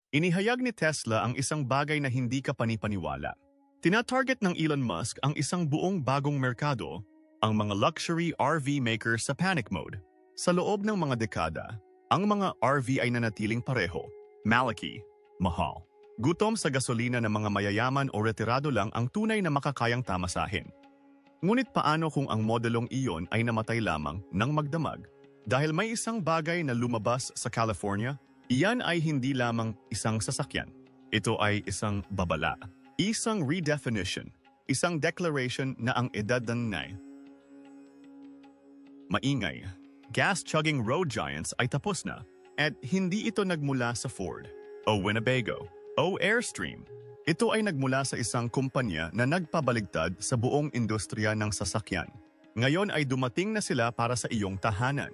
Inihayag ni Tesla ang isang bagay na hindi ka panipaniwala. Tina-target ng Elon Musk ang isang buong bagong merkado, ang mga luxury RV makers sa panic mode. Sa loob ng mga dekada, ang mga RV ay nanatiling pareho, malaki, mahal. Gutom sa gasolina ng mga mayayaman o retirado lang ang tunay na makakayang tamasahin. Ngunit paano kung ang modelong iyon ay namatay lamang ng magdamag? Dahil may isang bagay na lumabas sa California, iyan ay hindi lamang isang sasakyan. Ito ay isang babala, isang redefinition, isang declaration na ang edad ng maingay, gas-chugging road giants ay tapos na at hindi ito nagmula sa Ford o Winnebago o Airstream. Ito ay nagmula sa isang kumpanya na nagpabaligtad sa buong industriya ng sasakyan. Ngayon ay dumating na sila para sa iyong tahanan.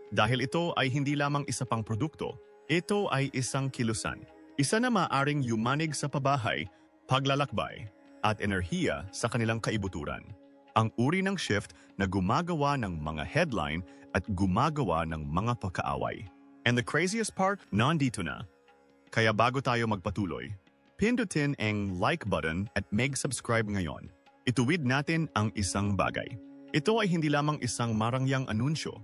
Dahil ito ay hindi lamang isa pang produkto, ito ay isang kilusan. Isa na maaring yumanig sa pabahay, paglalakbay, at enerhiya sa kanilang kaibuturan. Ang uri ng shift na gumagawa ng mga headline at gumagawa ng mga pagkaaway. And the craziest part, nandito na. Kaya bago tayo magpatuloy, pindutin ang like button at mag-subscribe ngayon. Ituwid natin ang isang bagay. Ito ay hindi lamang isang marangyang anunsyo.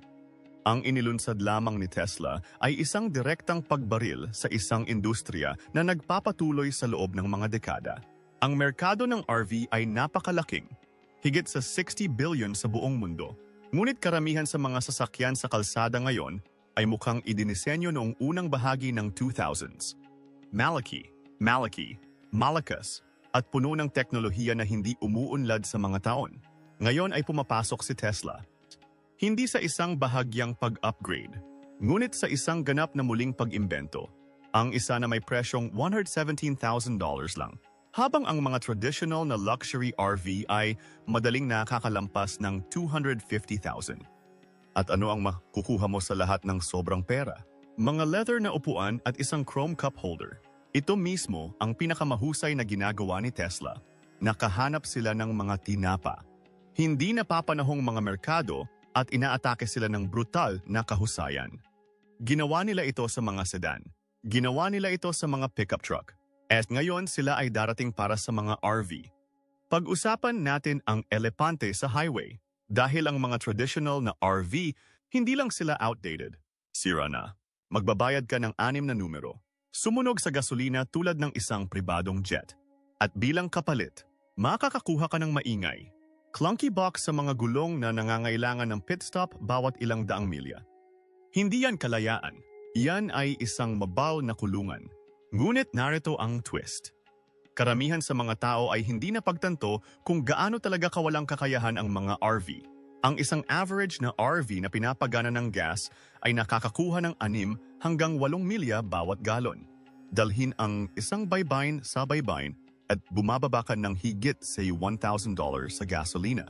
Ang inilunsad lamang ni Tesla ay isang direktang pagbaril sa isang industriya na nagpapatuloy sa loob ng mga dekada. Ang merkado ng RV ay napakalaking, higit sa 60 billion sa buong mundo. Ngunit karamihan sa mga sasakyan sa kalsada ngayon ay mukhang idinisenyo noong unang bahagi ng 2000s. Malaki, malakas, at puno ng teknolohiya na hindi umuunlad sa mga taon. Ngayon ay pumapasok si Tesla. Hindi sa isang bahagyang pag-upgrade, ngunit sa isang ganap na muling pag-imbento. Ang isa na may presyong $117,000 lang, habang ang mga traditional na luxury RV ay madaling nakakalampas ng $250,000. At ano ang makukuha mo sa lahat ng sobrang pera? Mga leather na upuan at isang chrome cup holder. Ito mismo ang pinakamahusay na ginagawa ni Tesla. Nakahanap sila ng mga tinapa. Hindi napapanahong mga merkado at inaatake sila ng brutal na kahusayan. Ginawa nila ito sa mga sedan. Ginawa nila ito sa mga pickup truck. At ngayon sila ay darating para sa mga RV. Pag-usapan natin ang elepante sa highway. Dahil ang mga traditional na RV, hindi lang sila outdated. Sira na. Magbabayad ka ng 6 na numero. Sumunog sa gasolina tulad ng isang pribadong jet. At bilang kapalit, makakakuha ka ng maingay. Clunky box sa mga gulong na nangangailangan ng pit stop bawat ilang daang milya. Hindi yan kalayaan. Yan ay isang mabaw na kulungan. Ngunit narito ang twist. Karamihan sa mga tao ay hindi napagtanto kung gaano talaga kawalang kakayahan ang mga RV. Ang isang average na RV na pinapagana ng gas ay nakakakuha ng 6 hanggang 8 milya bawat galon. Dalhin ang isang baybayin sa baybayin at bumababa ka ng higit sa $1,000 sa gasolina.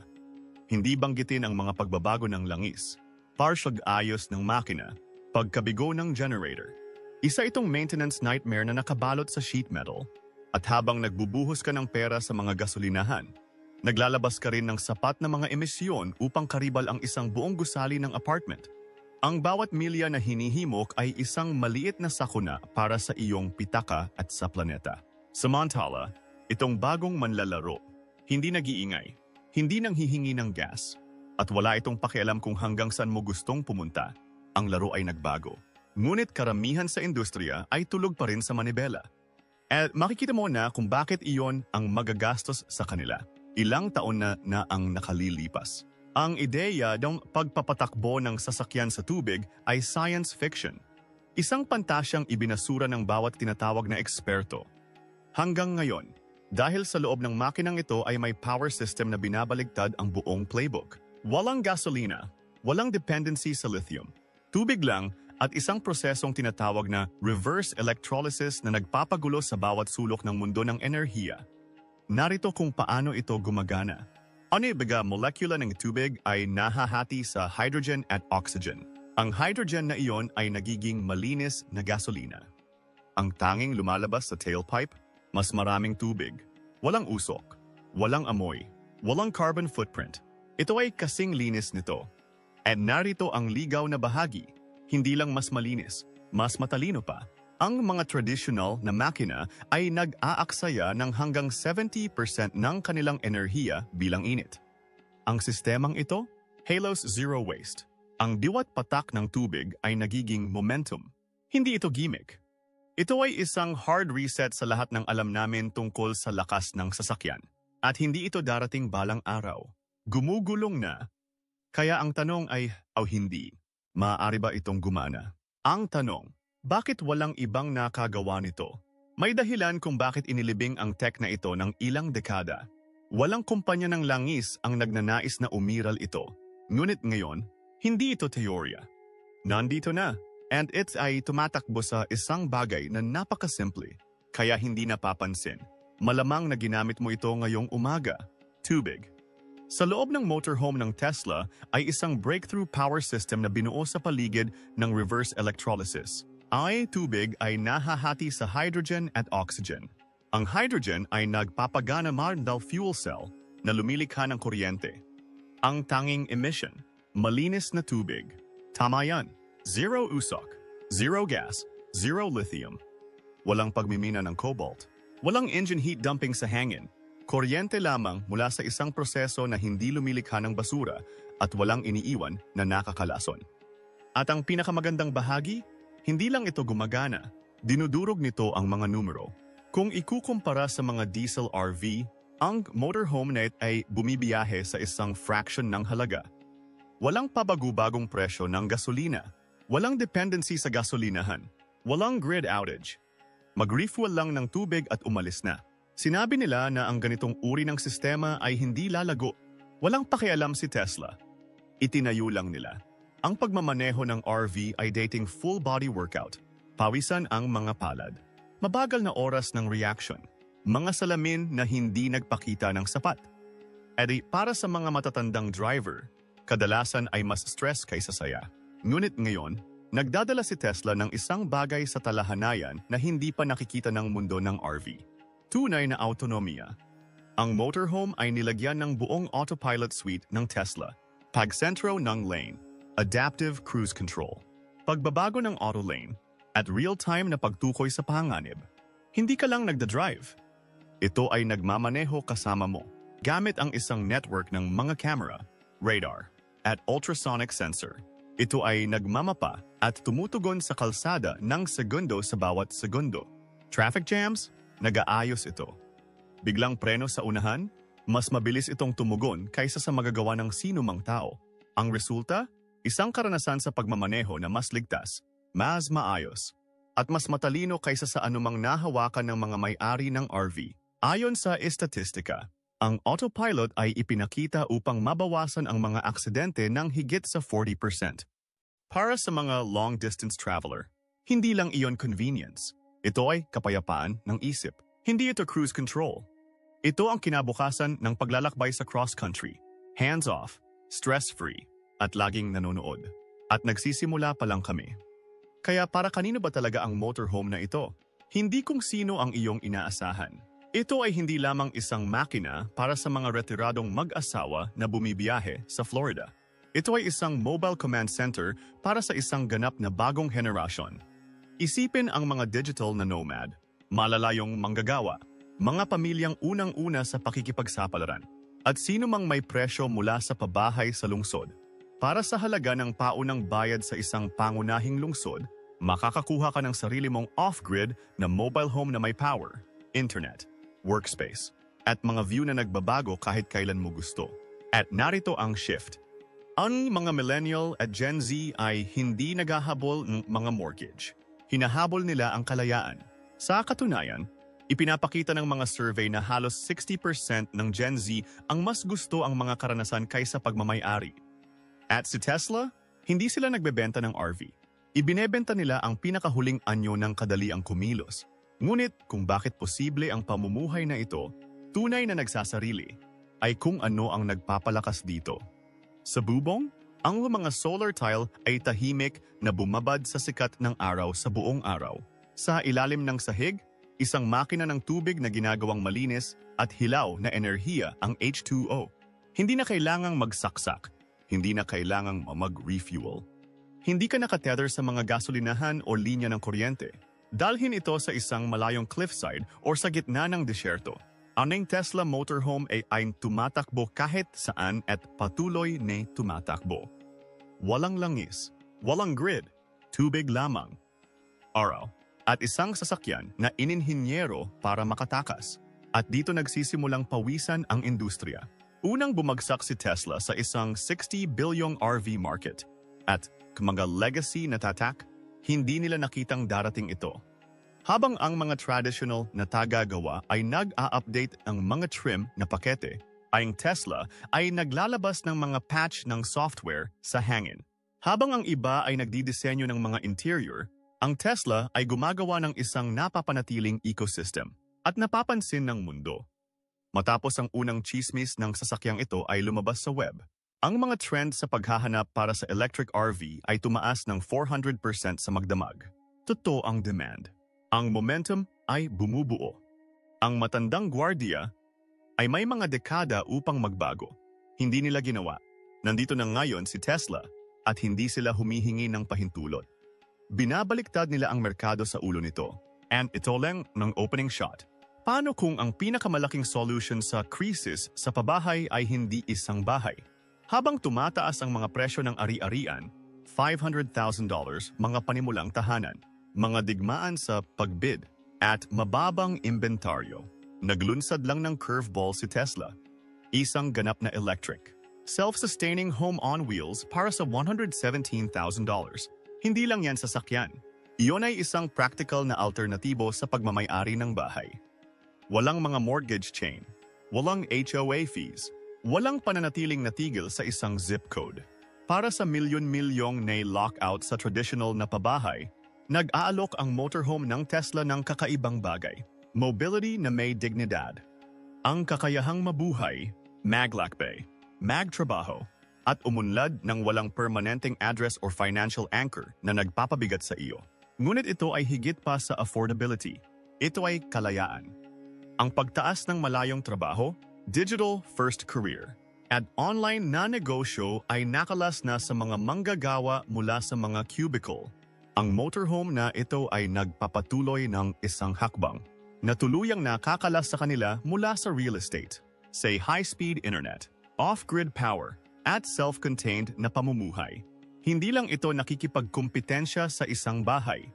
Hindi banggitin ang mga pagbabago ng langis, partial ayos ng makina, pagkabigo ng generator. Isa itong maintenance nightmare na nakabalot sa sheet metal. At habang nagbubuhos ka ng pera sa mga gasolinahan, naglalabas ka rin ng sapat na mga emisyon upang karibal ang isang buong gusali ng apartment. Ang bawat milya na hinihimok ay isang maliit na sakuna para sa iyong pitaka at sa planeta. Samantala, itong bagong manlalaro, hindi nag-iingay, hindi nang hihingi ng gas, at wala itong pakialam kung hanggang saan mo gustong pumunta. Ang laro ay nagbago. Ngunit karamihan sa industriya ay tulog pa rin sa manibela. At makikita mo na kung bakit iyon ang magagastos sa kanila. Ilang taon na ang nakalilipas. Ang ideya ng pagpapatakbo ng sasakyan sa tubig ay science fiction. Isang pantasyang ibinasura ng bawat tinatawag na eksperto. Hanggang ngayon, dahil sa loob ng makinang ito ay may power system na binabaligtad ang buong playbook. Walang gasolina, walang dependency sa lithium. Tubig lang at isang prosesong tinatawag na reverse electrolysis na nagpapagulo sa bawat sulok ng mundo ng enerhiya. Narito kung paano ito gumagana. Ang ibig molekula ng tubig ay nahahati sa hydrogen at oxygen. Ang hydrogen na iyon ay nagiging malinis na gasolina. Ang tanging lumalabas sa tailpipe, mas maraming tubig. Walang usok, walang amoy, walang carbon footprint. Ito ay kasing linis nito. At narito ang ligaw na bahagi. Hindi lang mas malinis, mas matalino pa. Ang mga traditional na makina ay nag-aaksaya ng hanggang 70% ng kanilang enerhiya bilang init. Ang sistemang ito, Halos Zero Waste. Ang diwat patak ng tubig ay nagiging momentum. Hindi ito gimmick. Ito ay isang hard reset sa lahat ng alam namin tungkol sa lakas ng sasakyan. At hindi ito darating balang araw. Gumugulong na. Kaya ang tanong ay, hindi. Maaari ba itong gumana? Ang tanong, bakit walang ibang nakagawa nito? May dahilan kung bakit inilibing ang tech na ito ng ilang dekada. Walang kumpanya ng langis ang nagnanais na umiral ito. Ngunit ngayon, hindi ito teorya. Nandito na, and it ay tumatakbo sa isang bagay na napakasimple, kaya hindi napapansin. Malamang na ginamit mo ito ngayong umaga, tubig. Sa loob ng motorhome ng Tesla ay isang breakthrough power system na binuo sa paligid ng reverse electrolysis. Ang tubig ay nahahati sa hydrogen at oxygen. Ang hydrogen ay nagpapagana ng fuel cell na lumilikha ng kuryente. Ang tanging emission, malinis na tubig. Tama yan. Zero usok, zero gas, zero lithium. Walang pagmimina ng cobalt. Walang engine heat dumping sa hangin. Kuryente lamang mula sa isang proseso na hindi lumilikha ng basura at walang iniiwan na nakakalason. At ang pinakamagandang bahagi, hindi lang ito gumagana, dinudurog nito ang mga numero. Kung ikukumpara sa mga diesel RV, ang motorhome net ay bumibiyahe sa isang fraction ng halaga. Walang pabago-bagong presyo ng gasolina, walang dependency sa gasolinahan, walang grid outage. Mag-refuel lang ng tubig at umalis na. Sinabi nila na ang ganitong uri ng sistema ay hindi lalago. Walang pakialam si Tesla. Itinayo lang nila. Ang pagmamaneho ng RV ay dating full-body workout. Pawisan ang mga palad. Mabagal na oras ng reaction. Mga salamin na hindi nagpakita ng sapat. Edi para sa mga matatandang driver, kadalasan ay mas stress kaysa saya. Ngunit ngayon, nagdadala si Tesla ng isang bagay sa talahanayan na hindi pa nakikita ng mundo ng RV. Tunay na autonomiya. Ang motorhome ay nilagyan ng buong autopilot suite ng Tesla. Pagsentro ng lane. Adaptive Cruise Control. Pagbabago ng auto lane at real-time na pagtukoy sa panganib. Hindi ka lang nagda-drive. Ito ay nagmamaneho kasama mo gamit ang isang network ng mga camera, radar, at ultrasonic sensor. Ito ay nagmamapa at tumutugon sa kalsada ng segundo sa bawat segundo. Traffic jams? Nag-aayos ito. Biglang preno sa unahan? Mas mabilis itong tumugon kaysa sa magagawa ng sino mang tao. Ang resulta? Isang karanasan sa pagmamaneho na mas ligtas, mas maayos, at mas matalino kaysa sa anumang nahawakan ng mga may-ari ng RV. Ayon sa estatistika, ang autopilot ay ipinakita upang mabawasan ang mga aksidente ng higit sa 40%. Para sa mga long-distance traveler, hindi lang iyon convenience. Ito ay kapayapaan ng isip. Hindi ito cruise control. Ito ang kinabukasan ng paglalakbay sa cross-country, hands-off, stress-free, at laging nanonood. At nagsisimula pa lang kami. Kaya para kanino ba talaga ang motorhome na ito? Hindi kung sino ang iyong inaasahan. Ito ay hindi lamang isang makina para sa mga retiradong mag-asawa na bumibiyahe sa Florida. Ito ay isang mobile command center para sa isang ganap na bagong henerasyon. Isipin ang mga digital na nomad, malalayong manggagawa, mga pamilyang unang-una sa pakikipagsapalaran, at sino mang may presyo mula sa pabahay sa lungsod. Para sa halaga ng paunang bayad sa isang pangunahing lungsod, makakakuha ka ng sarili mong off-grid na mobile home na may power, internet, workspace, at mga view na nagbabago kahit kailan mo gusto. At narito ang shift. Ang mga millennial at Gen Z ay hindi naghahabol ng mga mortgage. Hinahabol nila ang kalayaan. Sa katunayan, ipinapakita ng mga survey na halos 60% ng Gen Z ang mas gusto ang mga karanasan kaysa pagmamay-ari. At si Tesla, hindi sila nagbebenta ng RV. Ibinebenta nila ang pinakahuling anyo ng kadaliang kumilos. Ngunit kung bakit posible ang pamumuhay na ito, tunay na nagsasarili, ay kung ano ang nagpapalakas dito. Sa bubong, ang mga solar tile ay tahimik na bumabad sa sikat ng araw sa buong araw. Sa ilalim ng sahig, isang makina ng tubig na ginagawang malinis at hilaw na enerhiya ang H2O. Hindi na kailangang magsaksak. Hindi na kailangang mag-refuel. Hindi ka nakatether sa mga gasolinahan o linya ng kuryente. Dalhin ito sa isang malayong cliffside o sa gitna ng disyerto. Ang Tesla motorhome ay tumatakbo kahit saan at patuloy na tumatakbo. Walang langis, walang grid, tubig lamang, araw, at isang sasakyan na ininhinyero para makatakas. At dito nagsisimulang pawisan ang industriya. Unang bumagsak si Tesla sa isang 60 bilyong RV market. At mga legacy na tatak, hindi nila nakitang darating ito. Habang ang mga traditional na tagagawa ay nag-a-update ang mga trim na pakete, ang Tesla ay naglalabas ng mga patch ng software sa hangin. Habang ang iba ay nagdidisenyo ng mga interior, ang Tesla ay gumagawa ng isang napapanatiling ecosystem at napapansin ng mundo. Matapos ang unang chismis ng sasakyang ito ay lumabas sa web, ang mga trend sa paghahanap para sa electric RV ay tumaas ng 400% sa magdamag. Totoo ang demand. Ang momentum ay bumubuo. Ang matandang gwardiya ay may mga dekada upang magbago. Hindi nila ginawa. Nandito na ngayon si Tesla at hindi sila humihingi ng pahintulot. Binabaliktad nila ang merkado sa ulo nito. And ito lang ng opening shot. Paano kung ang pinakamalaking solution sa krisis sa pabahay ay hindi isang bahay? Habang tumataas ang mga presyo ng ari-arian, $500,000 mga panimulang tahanan, mga digmaan sa pagbid, at mababang inventaryo. Naglunsad lang ng curveball si Tesla. Isang ganap na electric, self-sustaining home on wheels para sa $117,000. Hindi lang yan sasakyan. Iyon ay isang practical na alternatibo sa pagmamay-ari ng bahay. Walang mga mortgage chain, walang HOA fees, walang pananatiling natigil sa isang zip code. Para sa milyon-milyong na lockout sa traditional na pabahay, nag-aalok ang motorhome ng Tesla ng kakaibang bagay. Mobility na may dignidad. Ang kakayahang mabuhay, maglakbay, magtrabaho, at umunlad ng walang permanenteng address or financial anchor na nagpapabigat sa iyo. Ngunit ito ay higit pa sa affordability. Ito ay kalayaan. Ang pagtaas ng malayong trabaho, digital first career, at online na negosyo ay nakalas na sa mga manggagawa mula sa mga cubicle. Ang motorhome na ito ay nagpapatuloy ng isang hakbang na tuluyang nakakalas sa kanila mula sa real estate, say high-speed internet, off-grid power, at self-contained na pamumuhay. Hindi lang ito nakikipagkumpetensya sa isang bahay.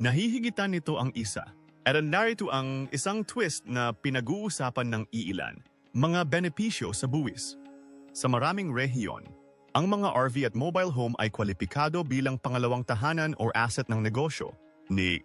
Nahihigitan nito ang isa. At narito ang isang twist na pinag-uusapan ng iilan, mga benepisyo sa buwis. Sa maraming rehiyon, ang mga RV at mobile home ay kwalipikado bilang pangalawang tahanan o asset ng negosyo ni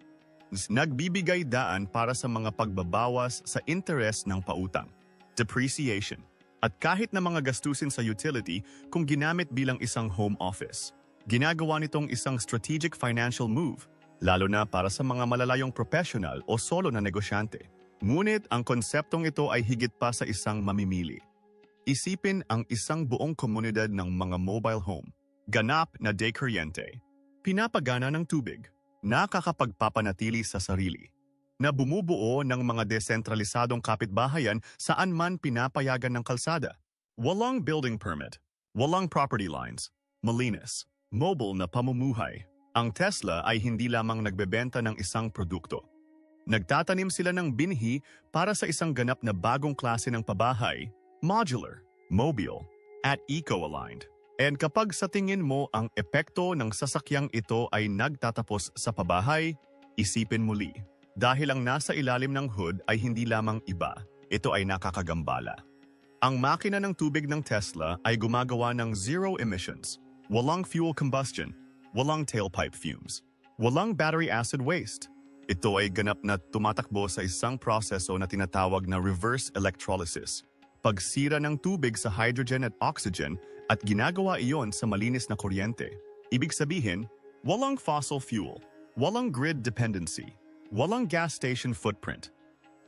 nagbibigay daan para sa mga pagbabawas sa interes ng pautang, depreciation, at kahit na mga gastusin sa utility kung ginamit bilang isang home office. Ginagawa nitong isang strategic financial move, lalo na para sa mga malalayong professional o solo na negosyante. Ngunit ang konseptong ito ay higit pa sa isang mamimili. Isipin ang isang buong komunidad ng mga mobile home, ganap na de kuryente, pinapagana ng tubig, nakakapagpapanatili sa sarili, na bumubuo ng mga desentralisadong kapitbahayan saan man pinapayagan ng kalsada. Walang building permit, walang property lines, malinis, mobile na pamumuhay. Ang Tesla ay hindi lamang nagbebenta ng isang produkto. Nagtatanim sila ng binhi para sa isang ganap na bagong klase ng pabahay, modular, mobile, at eco-aligned. And kapag sa tingin mo ang epekto ng sasakyang ito ay nagtatapos sa pabahay, isipin muli. Dahil ang nasa ilalim ng hood ay hindi lamang iba, ito ay nakakagambala. Ang makina ng tubig ng Tesla ay gumagawa ng zero emissions, walang fuel combustion, walang tailpipe fumes, walang battery acid waste. Ito ay ganap na tumatakbo sa isang proseso na tinatawag na reverse electrolysis. Pagsira ng tubig sa hydrogen at oxygen at ginagawa iyon sa malinis na kuryente. Ibig sabihin, walang fossil fuel, walang grid dependency, walang gas station footprint.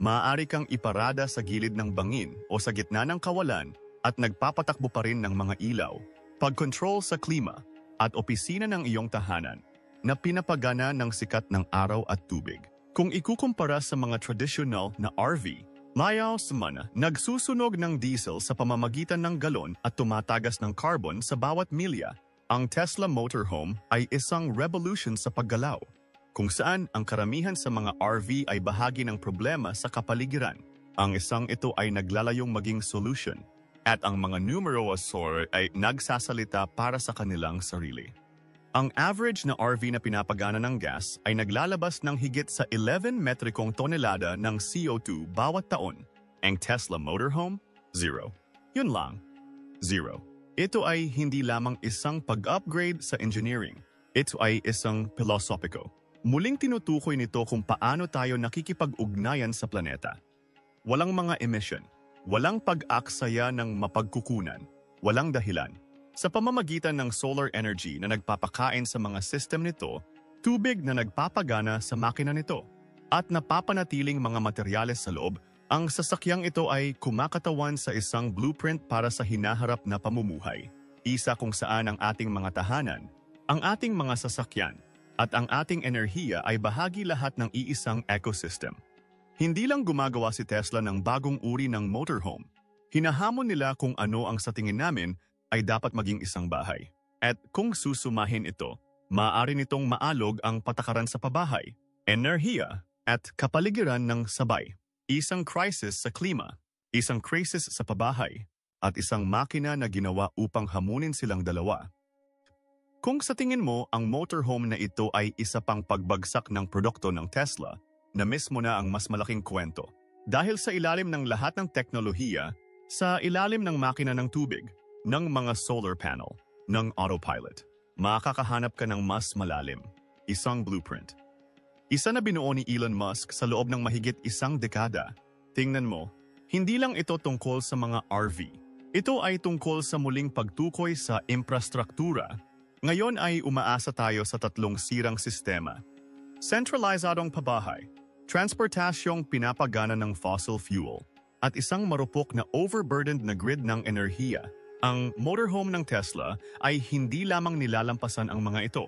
Maaari kang iparada sa gilid ng bangin o sa gitna ng kawalan at nagpapatakbo pa rin ng mga ilaw, pag-control sa klima, at opisina ng iyong tahanan na pinapagana ng sikat ng araw at tubig. Kung ikukumpara sa mga traditional na RV, layaw sa mana, nagsusunog ng diesel sa pamamagitan ng galon at tumatagas ng carbon sa bawat milya, ang Tesla motorhome ay isang revolution sa paggalaw. kung saan ang karamihan sa mga RV ay bahagi ng problema sa kapaligiran. Ang isang ito ay naglalayong maging solution at ang mga numerosaur ay nagsasalita para sa kanilang sarili. Ang average na RV na pinapagana ng gas ay naglalabas ng higit sa 11 metrikong tonelada ng CO2 bawat taon. Ang Tesla motorhome? Zero. Yun lang. Zero. Ito ay hindi lamang isang pag-upgrade sa engineering. Ito ay isang pilosopiko. Muling tinutukoy nito kung paano tayo nakikipag-ugnayan sa planeta. Walang mga emission. Walang pag-aksaya ng mapagkukunan. Walang dahilan. Sa pamamagitan ng solar energy na nagpapakain sa mga system nito, tubig na nagpapagana sa makina nito, at napapanatiling mga materyales sa loob, ang sasakyang ito ay kumakatawan sa isang blueprint para sa hinaharap na pamumuhay. Isa kung saan ang ating mga tahanan, ang ating mga sasakyan, at ang ating enerhiya ay bahagi lahat ng iisang ecosystem. Hindi lang gumagawa si Tesla ng bagong uri ng motorhome. Hinahamon nila kung ano ang sa tingin namin ay dapat maging isang bahay. At kung susumahin ito, maaari nitong maalog ang patakaran sa pabahay, enerhiya, at kapaligiran ng sabay. Isang crisis sa klima, isang crisis sa pabahay, at isang makina na ginawa upang hamunin silang dalawa. Kung sa tingin mo ang motorhome na ito ay isa pang pagbagsak ng produkto ng Tesla, na mismo na ang mas malaking kwento. Dahil sa ilalim ng lahat ng teknolohiya, sa ilalim ng makina ng tubig, ng mga solar panel, ng autopilot, makakahanap ka ng mas malalim, isang blueprint. Isa na binuo ni Elon Musk sa loob ng mahigit isang dekada. Tingnan mo, hindi lang ito tungkol sa mga RV. Ito ay tungkol sa muling pagtukoy sa infrastruktura. Ngayon ay umaasa tayo sa tatlong sirang sistema. Centralizadong pabahay, transportasyong pinapagana ng fossil fuel, at isang marupok na overburdened na grid ng enerhiya. Ang motorhome ng Tesla ay hindi lamang nilalampasan ang mga ito.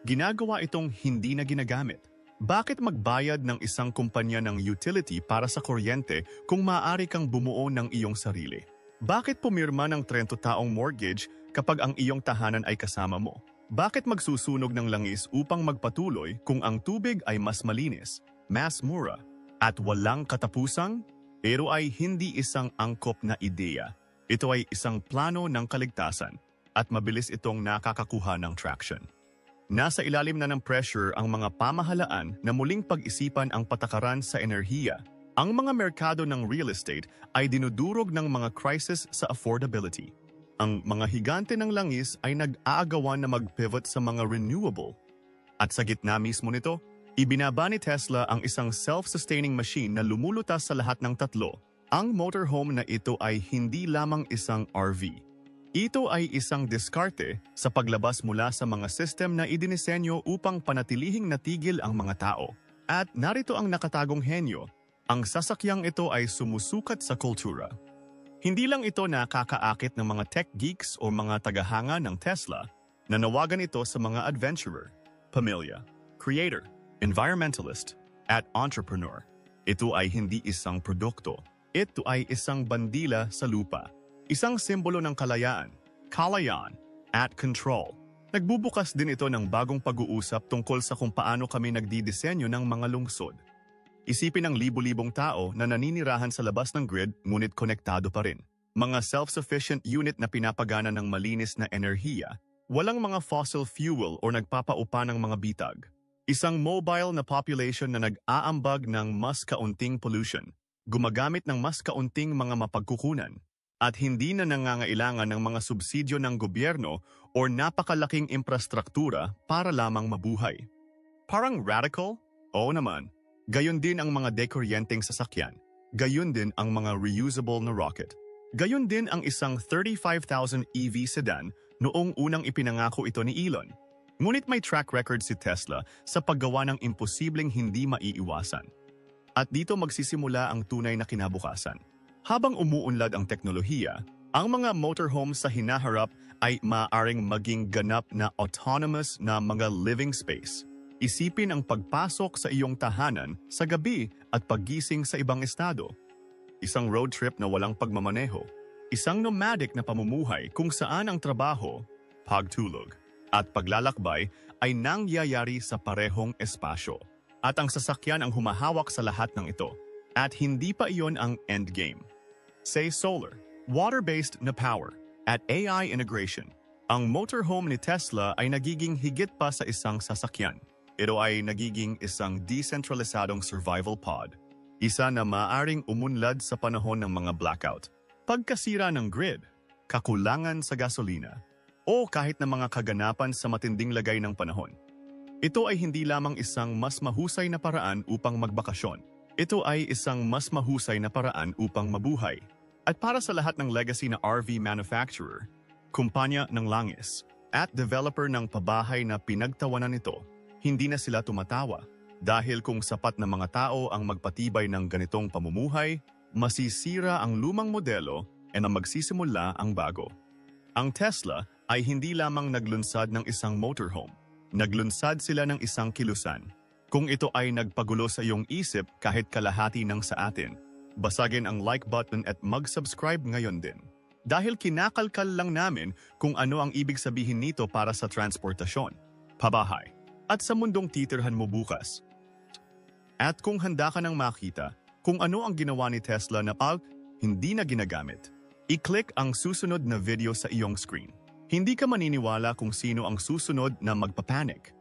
Ginagawa itong hindi na ginagamit. Bakit magbayad ng isang kumpanya ng utility para sa kuryente kung maaari kang bumuo ng iyong sarili? Bakit pumirma ng 30 taong mortgage kapag ang iyong tahanan ay kasama mo? Bakit magsusunog ng langis upang magpatuloy kung ang tubig ay mas malinis, mas mura, at walang katapusang? Ito ay hindi isang angkop na ideya. Ito ay isang plano ng kaligtasan at mabilis itong nakakakuha ng traction. Nasa ilalim na ng pressure ang mga pamahalaan na muling pag-isipan ang patakaran sa enerhiya. Ang mga merkado ng real estate ay dinudurog ng mga crisis sa affordability. Ang mga higante ng langis ay nag-aagawan na mag-pivot sa mga renewable. At sa gitna mismo nito, ibinaba ni Tesla ang isang self-sustaining machine na lumulutas sa lahat ng tatlo. Ang motorhome na ito ay hindi lamang isang RV. Ito ay isang diskarte sa paglabas mula sa mga system na idinisenyo upang panatilihing natigil ang mga tao. At narito ang nakatagong henyo. Ang sasakyang ito ay sumusukat sa kultura. Hindi lang ito nakakaakit ng mga tech geeks o mga tagahanga ng Tesla, nanawagan ito sa mga adventurer, pamilya, creator, environmentalist, at entrepreneur. Ito ay hindi isang produkto. Ito ay isang bandila sa lupa. Isang simbolo ng kalayaan, at control. Nagbubukas din ito ng bagong pag-uusap tungkol sa kung paano kami nagdidisenyo ng mga lungsod. Isipin ang libu-libong tao na naninirahan sa labas ng grid ngunit konektado pa rin. Mga self-sufficient unit na pinapagana ng malinis na enerhiya, walang mga fossil fuel o nagpapaupa ng mga bitag. Isang mobile na population na nag-aambag ng mas kaunting pollution, gumagamit ng mas kaunting mga mapagkukunan, at hindi na nangangailangan ng mga subsidyo ng gobyerno o napakalaking infrastruktura para lamang mabuhay. Parang radical? Oo naman. Gayon din ang mga dekuryenteng sasakyan. Gayon din ang mga reusable na rocket. Gayon din ang isang 35,000 EV sedan noong unang ipinangako ito ni Elon. Ngunit may track record si Tesla sa paggawa ng imposibleng hindi maiiwasan. At dito magsisimula ang tunay na kinabukasan. Habang umuunlad ang teknolohiya, ang mga motorhome sa hinaharap ay maaaring maging ganap na autonomous na mga living space. Isipin ang pagpasok sa iyong tahanan sa gabi at paggising sa ibang estado. Isang road trip na walang pagmamaneho. Isang nomadic na pamumuhay kung saan ang trabaho, pagtulog, at paglalakbay ay nangyayari sa parehong espasyo. At ang sasakyan ang humahawak sa lahat ng ito. At hindi pa iyon ang endgame. Say solar, water-based na power, at AI integration. Ang motorhome ni Tesla ay nagiging higit pa sa isang sasakyan. Ito ay nagiging isang decentralisadong survival pod. Isa na maaring umunlad sa panahon ng mga blackout, pagkasira ng grid, kakulangan sa gasolina, o kahit na mga kaganapan sa matinding lagay ng panahon. Ito ay hindi lamang isang mas mahusay na paraan upang magbakasyon. Ito ay isang mas mahusay na paraan upang mabuhay. At para sa lahat ng legacy na RV manufacturer, kumpanya ng langis, at developer ng pabahay na pinagtawanan nito, hindi na sila tumatawa. Dahil kung sapat na mga tao ang magpatibay ng ganitong pamumuhay, masisira ang lumang modelo at magsisimula ang bago. Ang Tesla ay hindi lamang naglunsad ng isang motorhome. Naglunsad sila ng isang kilusan. Kung ito ay nagpagulo sa iyong isip kahit kalahati ng sa atin, basagin ang like button at mag-subscribe ngayon din. Dahil kinakalkal lang namin kung ano ang ibig sabihin nito para sa transportasyon, pabahay, at sa mundong titirhan mo bukas. At kung handa ka nang makita kung ano ang ginawa ni Tesla na hindi na ginagamit, i-click ang susunod na video sa iyong screen. Hindi ka maniniwala kung sino ang susunod na magpapanik.